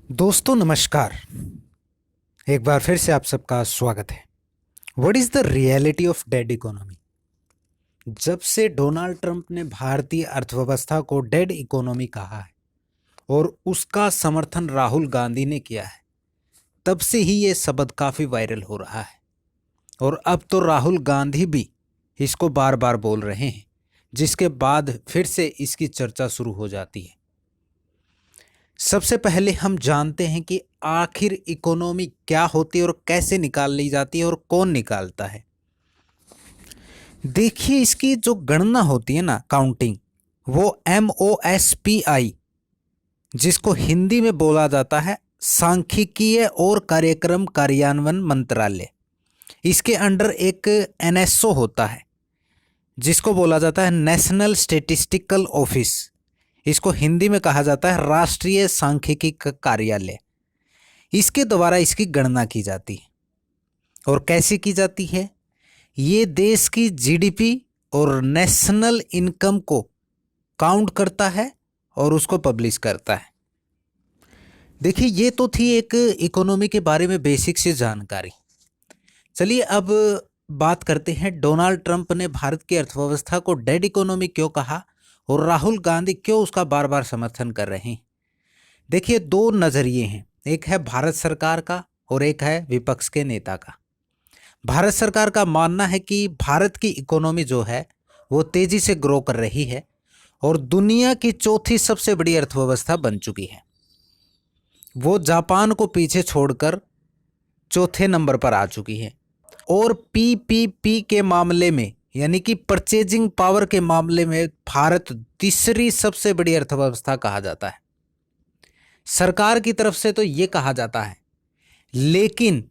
दोस्तों नमस्कार। एक बार फिर से आप सबका स्वागत है। What is the reality of dead economy? जब से डोनाल्ड ट्रंप ने भारतीय अर्थव्यवस्था को डेड इकोनॉमी कहा है और उसका समर्थन राहुल गांधी ने किया है, तब से ही ये शब्द काफ़ी वायरल हो रहा है। और अब तो राहुल गांधी भी इसको बार बार बोल रहे हैं, जिसके बाद फिर से इसकी चर्चा शुरू हो जाती है। सबसे पहले हम जानते हैं कि आखिर इकोनॉमी क्या होती है और कैसे निकाल ली जाती है और कौन निकालता है। देखिए, इसकी जो गणना होती है ना, काउंटिंग, वो MOSPI, जिसको हिंदी में बोला जाता है सांख्यिकीय और कार्यक्रम कार्यान्वयन मंत्रालय, इसके अंडर एक NSO होता है जिसको बोला जाता है नेशनल स्टेटिस्टिकल ऑफिस। इसको हिंदी में कहा जाता है राष्ट्रीय सांख्यिकी कार्यालय। इसके द्वारा इसकी गणना की जाती है। और कैसे की जाती है? ये देश की GDP और नेशनल इनकम को काउंट करता है और उसको पब्लिश करता है। देखिए, ये तो थी एक इकोनॉमी के बारे में बेसिक सी जानकारी। चलिए अब बात करते हैं डोनाल्ड ट्रंप ने भारत की अर्थव्यवस्था को डेड इकोनॉमी क्यों कहा और राहुल गांधी क्यों उसका बार बार समर्थन कर रहे हैं। देखिए, दो नज़रिए हैं, एक है भारत सरकार का और एक है विपक्ष के नेता का। भारत सरकार का मानना है कि भारत की इकोनॉमी जो है वो तेज़ी से ग्रो कर रही है और दुनिया की चौथी सबसे बड़ी अर्थव्यवस्था बन चुकी है। वो जापान को पीछे छोड़कर चौथे नंबर पर आ चुकी है और PPP के मामले में, यानी कि परचेजिंग पावर के मामले में, भारत तीसरी सबसे बड़ी अर्थव्यवस्था कहा जाता है। सरकार की तरफ से तो ये कहा जाता है, लेकिन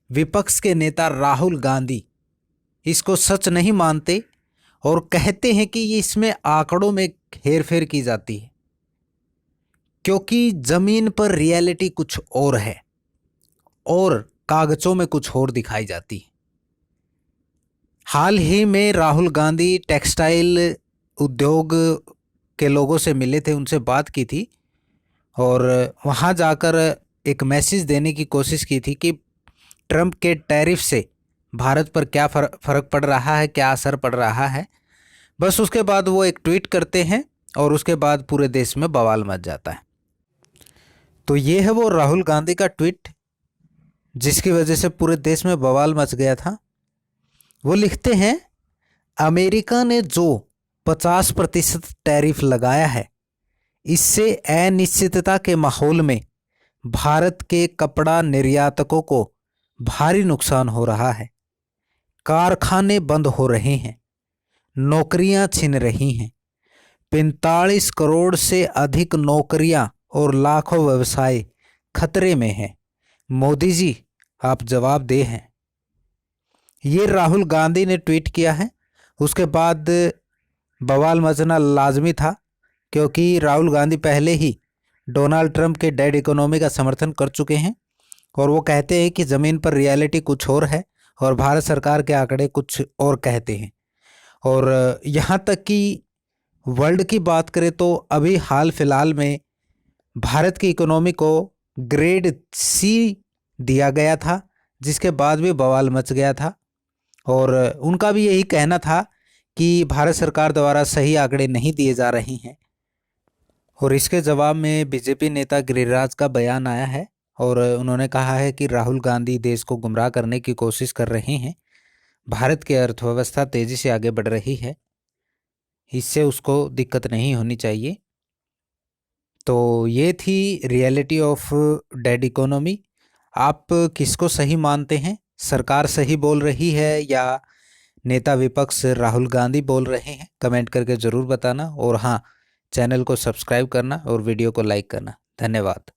विपक्ष के नेता राहुल गांधी इसको सच नहीं मानते और कहते हैं कि इसमें आंकड़ों में हेरफेर की जाती है, क्योंकि ज़मीन पर रियलिटी कुछ और है और कागज़ों में कुछ और दिखाई जाती है। हाल ही में राहुल गांधी टेक्सटाइल उद्योग के लोगों से मिले थे, उनसे बात की थी और वहाँ जाकर एक मैसेज देने की कोशिश की थी कि ट्रंप के टैरिफ से भारत पर क्या फ़र्क पड़ रहा है, क्या असर पड़ रहा है। बस उसके बाद वो एक ट्वीट करते हैं और उसके बाद पूरे देश में बवाल मच जाता है। तो ये है वो राहुल गांधी का ट्वीट जिसकी वजह से पूरे देश में बवाल मच गया था। वो लिखते हैं, अमेरिका ने जो 50% टैरिफ लगाया है, इससे अनिश्चितता के माहौल में भारत के कपड़ा निर्यातकों को भारी नुकसान हो रहा है। कारखाने बंद हो रहे हैं, नौकरियां छिन रही हैं, 45 करोड़ से अधिक नौकरियां और लाखों व्यवसाय खतरे में हैं। मोदी जी, आप जवाब दे हैं। ये राहुल गांधी ने ट्वीट किया है। उसके बाद बवाल मचना लाजमी था, क्योंकि राहुल गांधी पहले ही डोनाल्ड ट्रंप के डेड इकोनॉमी का समर्थन कर चुके हैं और वो कहते हैं कि ज़मीन पर रियलिटी कुछ और है और भारत सरकार के आंकड़े कुछ और कहते हैं। और यहाँ तक कि वर्ल्ड की बात करें तो अभी हाल फिलहाल में भारत की इकोनॉमी को ग्रेड C दिया गया था, जिसके बाद भी बवाल मच गया था और उनका भी यही कहना था कि भारत सरकार द्वारा सही आंकड़े नहीं दिए जा रहे हैं। और इसके जवाब में बीजेपी नेता गिरिराज का बयान आया है और उन्होंने कहा है कि राहुल गांधी देश को गुमराह करने की कोशिश कर रहे हैं। भारत की अर्थव्यवस्था तेज़ी से आगे बढ़ रही है, इससे उसको दिक्कत नहीं होनी चाहिए। तो ये थी रियलिटी ऑफ डेड इकोनॉमी। आप किसको सही मानते हैं? सरकार सही बोल रही है या नेता विपक्ष राहुल गांधी बोल रहे हैं? कमेंट करके ज़रूर बताना और हाँ, चैनल को सब्सक्राइब करना और वीडियो को लाइक करना। धन्यवाद।